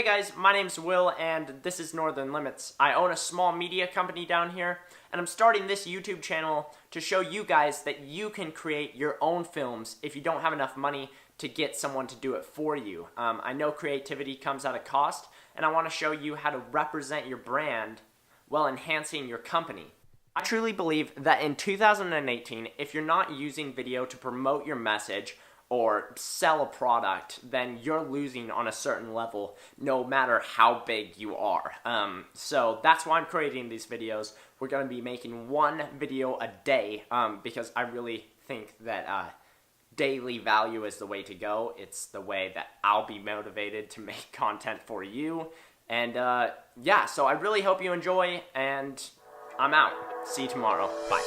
Hey guys, my name's Will and this is Northern Limits. I own a small media company down here and I'm starting this YouTube channel to show you guys that you can create your own films if you don't have enough money to get someone to do it for you. I know creativity comes at a cost and I want to show you how to represent your brand while enhancing your company. I truly believe that in 2018, if you're not using video to promote your message or sell a product, then you're losing on a certain level no matter how big you are. So that's why I'm creating these videos. We're going to be making one video a day because I really think that daily value is the way to go. It's the way that I'll be motivated to make content for you. And yeah, so I really hope you enjoy, and I'm out. See you tomorrow. Bye.